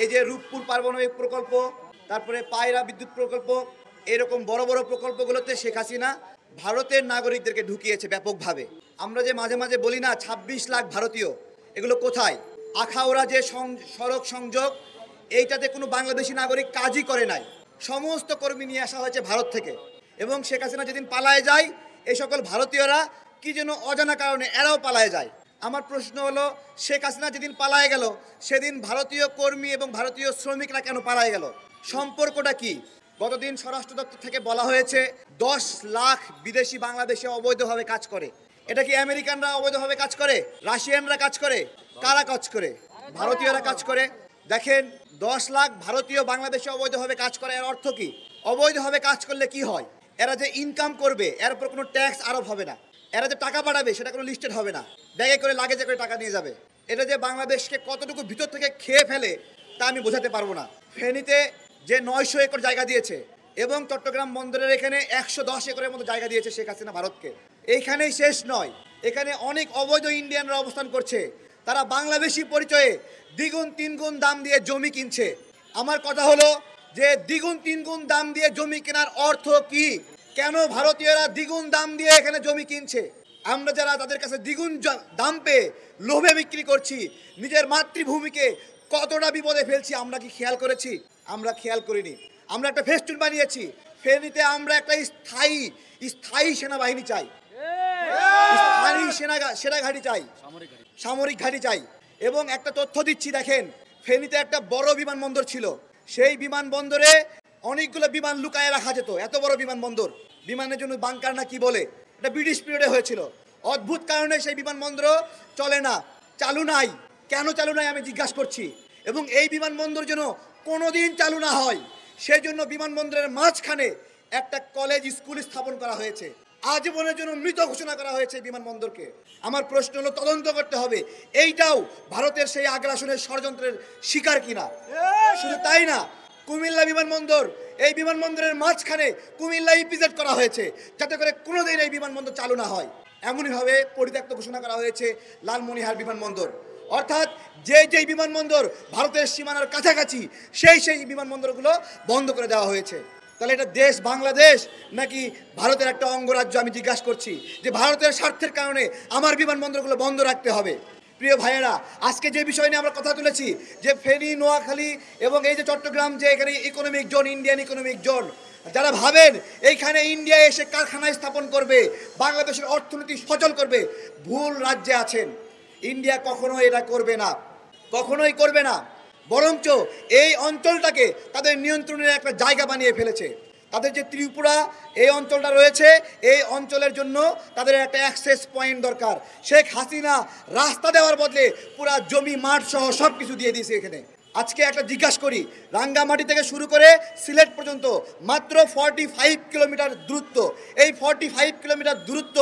এই যে রূপপুর পারমাণবিক প্রকল্প, তারপরে পায়রা বিদ্যুৎ প্রকল্প, এরকম বড় বড় প্রকল্পগুলোতে শেখ হাসিনা ভারতের নাগরিকদেরকে ঢুকিয়েছে ব্যাপকভাবে। আমরা যে মাঝে মাঝে বলি না ২৬ লাখ ভারতীয়, এগুলো কোথায়? আখাউড়া যে সড়ক সংযোগ, এইটাতে কোনো বাংলাদেশি নাগরিক কাজই করে নাই। সমস্ত কর্মী নিয়ে আসা হয়েছে ভারত থেকে, এবং শেখ হাসিনা যেদিন পালায় যায় এই সকল ভারতীয়রা কি যেন অজানা কারণে এরাও পালায় যায়। আমার প্রশ্ন হলো, শেখ হাসিনা যেদিন পালায় গেল সেদিন ভারতীয় কর্মী এবং ভারতীয় শ্রমিকরা কেন পালায় গেল? সম্পর্কটা কি? গতদিন স্বরাষ্ট্র দপ্তর থেকে বলা হয়েছে ১০ লাখ বিদেশি বাংলাদেশে অবৈধভাবে কাজ করে। এটা কি আমেরিকানরা অবৈধভাবে কাজ করে? রাশিয়ানরা কাজ করে? কারা কাজ করে? ভারতীয়রা কাজ করে। দেখেন, ১০ লাখ ভারতীয় বাংলাদেশে অবৈধভাবে কাজ করে, এর অর্থ কি? অবৈধভাবে কাজ করলে কি হয়? এরা যে ইনকাম করবে এর উপর কোনো ট্যাক্স আরোপ হবে না। এরা যে টাকা পাঠাবে সেটা কোনো লিস্টেড হবে না। ব্যাগে করে লাগেজে করে টাকা নিয়ে যাবে। এটা যে বাংলাদেশকে কতটুকু ভিতর থেকে খেয়ে ফেলে তা আমি বোঝাতে পারবো না। ফেনীতে যে ৯০০ একর জায়গা দিয়েছে এবং চট্টগ্রাম বন্দরের এখানে ১১০ একরের মতো জায়গা দিয়েছে শেখ হাসিনা ভারতকে। এইখানেই শেষ নয়, এখানে অনেক অবৈধ ইন্ডিয়ানরা অবস্থান করছে। তারা বাংলাদেশি পরিচয়ে দ্বিগুণ তিনগুণ দাম দিয়ে জমি কিনছে। আমার কথা হলো যে দ্বিগুণ তিনগুণ দাম দিয়ে জমি কেনার অর্থ কি? কেন ভারতীয়রা দ্বিগুণ দাম দিয়ে এখানে জমি কিনছে? আমরা যারা তাদের কাছে দ্বিগুণ দাম পেয়ে লোভে বিক্রি করছি, নিজের মাতৃভূমিকে কতটা বিপদে ফেলছি আমরা কি খেয়াল করেছি? আমরা খেয়াল করিনি। আমরা একটা ফেস্টুন বানিয়েছি। ফেনীতে আমরা একটা স্থায়ী সেনাবাহিনী চাই, স্থায়ী সেনাঘাঁটি চাই, সামরিক ঘাঁটি চাই। এবং একটা তথ্য দিচ্ছি, দেখেন, ফেনীতে একটা বড় বিমানবন্দর ছিল। সেই বিমানবন্দরে অনেকগুলো বিমান লুকায় রাখা যেত। এত বড় বিমানবন্দর, বিমানের জন্য বাংকার না কি বলে, এটা ব্রিটিশ পিরিয়ডে হয়েছিল। অদ্ভুত কারণে সেই বিমানবন্দর চলে না, চালু নাই। কেন চালু নাই আমি জিজ্ঞাসা করছি। এবং এই বিমানবন্দর যেন কোনোদিন চালু না হয় সেই জন্য বিমানবন্দরের মাঝখানে একটা কলেজ স্কুল স্থাপন করা হয়েছে। আজীবনের জন্য মৃত ঘোষণা করা হয়েছে বিমানবন্দরকে। আমার প্রশ্ন হলো, তদন্ত করতে হবে এইটাও ভারতের সেই আগ্রাসনের ষড়যন্ত্রের শিকার কিনা। শুধু তাই না, কুমিল্লা বিমানবন্দর, এই বিমানবন্দরের মাঝখানে কুমিল্লা ইপিজেড করা হয়েছে যাতে করে কোনোদিন এই বিমানবন্দর চালু না হয়। এমনইভাবে পরিত্যক্ত ঘোষণা করা হয়েছে লালমনিরহাট বিমানবন্দর। অর্থাৎ যেই বিমানবন্দর ভারতের সীমানার কাছাকাছি সেই বিমানবন্দরগুলো বন্ধ করে দেওয়া হয়েছে। তাহলে এটা দেশ বাংলাদেশ নাকি ভারতের একটা অঙ্গরাজ্য? আমি জিজ্ঞাসা করছি যে ভারতের স্বার্থের কারণে আমার বিমানবন্দরগুলো বন্ধ রাখতে হবে। প্রিয় ভাইয়েরা, আজকে যে বিষয় নিয়ে আমরা কথা তুলেছি যে ফেনী, নোয়াখালী এবং এই যে চট্টগ্রাম, যে এখানে economic zone, Indian economic zone, যারা ভাবেন এইখানে ইন্ডিয়া এসে কারখানা স্থাপন করবে, বাংলাদেশের অর্থনীতি সচল করবে, ভুল রাজ্যে আছেন। ইন্ডিয়া কখনো এটা করবে না, কখনোই করবে না। বরঞ্চ এই অঞ্চলটাকে তাদের নিয়ন্ত্রণের একটা জায়গা বানিয়ে ফেলেছে। তাদের যে ত্রিপুরা এই অঞ্চলটা রয়েছে, এই অঞ্চলের জন্য তাদের একটা অ্যাক্সেস পয়েন্ট দরকার। শেখ হাসিনা রাস্তা দেওয়ার বদলে পুরা জমি মাঠ সহ সব কিছু দিয়ে দিয়েছে এখানে। আজকে একটা জিজ্ঞাসা করি, রাঙ্গামাটি থেকে শুরু করে সিলেট পর্যন্ত মাত্র 45 কিলোমিটার দূরত্ব। এই 45 কিলোমিটার দূরত্ব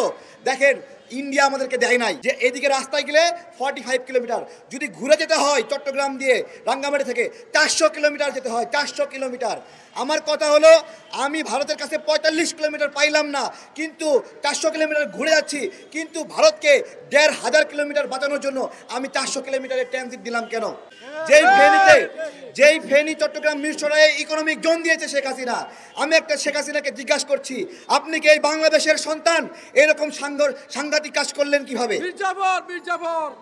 দেখেন ইন্ডিয়া আমাদেরকে দেয় নাই, যে এদিকে রাস্তায় গেলে 45 কিলোমিটার, যদি ঘুরে যেতে হয় চট্টগ্রাম দিয়ে রাঙ্গামাটি থেকে 400 কিলোমিটার যেতে হয়, 400 কিলোমিটার। আমার কথা হলো, আমি ভারতের কাছে 45 কিলোমিটার পাইলাম না, কিন্তু 400 কিলোমিটার ঘুরে যাচ্ছি, কিন্তু ভারতকে 1500 কিলোমিটার বাঁচানোর জন্য আমি 400 কিলোমিটারের ট্রানজিট দিলাম কেন? যেই ফেনী চট্টগ্রাম মিরসরাইয়ে ইকোনমিক জোন দিয়েছে শেখ হাসিনা, আমি একটা শেখ হাসিনাকে জিজ্ঞাসা করছি, আপনি কি এই বাংলাদেশের সন্তান এরকম সাংঘাতিক কাজ করলেন কিভাবে?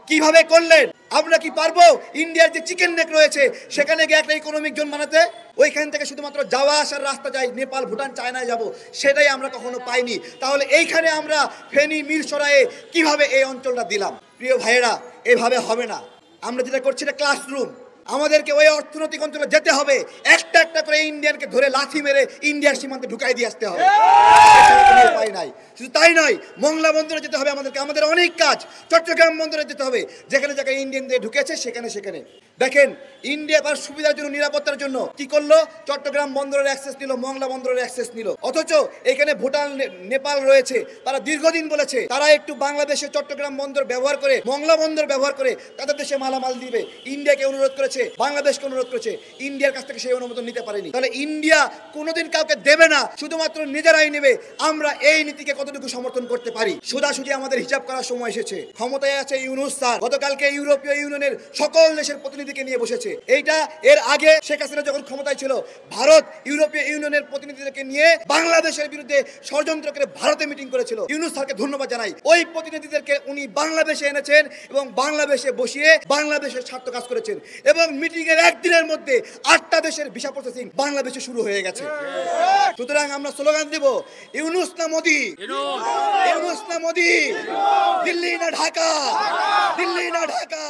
কিভাবে করলেন? আমরা কি পারবো ইন্ডিয়ার যে চিকেন নেক রয়েছে সেখানে গিয়ে একটা ইকোনমিক জোন বানাতে? ওইখান থেকে শুধুমাত্র যাওয়া আসার রাস্তা যায়, নেপাল, ভুটান, চায়নায় যাব, সেটাই আমরা কখনো পাইনি। তাহলে এইখানে আমরা ফেনী, মিরসরাইয়ে কিভাবে এই অঞ্চলটা দিলাম? প্রিয় ভাইয়েরা, এভাবে হবে না। আমরা যেটা করছি এটা ক্লাসরুম। আমাদেরকে ওই অর্থনৈতিক অঞ্চলে যেতে হবে, একটা একটা করে ইন্ডিয়ানকে ধরে লাথি মেরে ইন্ডিয়ার সীমান্তে ঢুকাই দিয়ে আসতে হবে। উপায় নাই। শুধু তাই নয়, মংলা বন্দরে যেতে হবে আমাদেরকে, আমাদের অনেক কাজ। চট্টগ্রাম বন্দরে যেতে হবে, যেখানে যেখানে ইন্ডিয়ানদের ঢুকেছে সেখানে সেখানে। দেখেন, ইন্ডিয়া তার সুবিধার জন্য, নিরাপত্তার জন্য কি করলো? চট্টগ্রাম বন্দরের অ্যাক্সেস নিল, মংলা বন্দরের অ্যাক্সেস নিল। অথচ এখানে ভুটান, নেপাল রয়েছে, তারা দীর্ঘদিন বলেছে তারা একটু বাংলাদেশের চট্টগ্রাম বন্দর ব্যবহার করে, মংলা বন্দর ব্যবহার করে তাদের দেশে মালামাল দিবে। ইন্ডিয়াকে অনুরোধ করেছে, বাংলাদেশকে অনুরোধ করেছে, ইন্ডিয়ার কাছ থেকে সেই অনুমোদন নিতে পারেনি। তাহলে ইন্ডিয়া কোনোদিন কাউকে দেবে না, শুধুমাত্র নিজেরাই নেবে। আমরা এই নীতিকে কতটুকু সমর্থন করতে পারি? সোজাসুজি আমাদের হিসাব করার সময় এসেছে। ক্ষমতায় আছে ইউনূস স্যার। গতকালকে ইউরোপীয় ইউনিয়নের সকল দেশের প্রতিনিধি প্রতিনিধিকে নিয়ে বসেছে। এইটা এর আগে শেখ হাসিনা যখন ক্ষমতায় ছিল, ভারত ইউরোপীয় ইউনিয়নের প্রতিনিধিদেরকে নিয়ে বাংলাদেশের বিরুদ্ধে ষড়যন্ত্র করে ভারতে মিটিং করেছিল। ইউনূস স্যারকে ধন্যবাদ জানাই। ওই প্রতিনিধিদেরকে উনি বাংলাদেশে এনেছেন এবং বাংলাদেশে বসিয়ে বাংলাদেশের স্বার্থ কাজ করেছেন এবং মিটিং এর একদিনের মধ্যে 8টা দেশের ভিসা প্রসেসিং বাংলাদেশে শুরু হয়ে গেছে। সুতরাং আমরা স্লোগান দেব, ইউনূস না মোদি, ইউনূস না মোদি, দিল্লি না ঢাকা, দিল্লি না ঢাকা।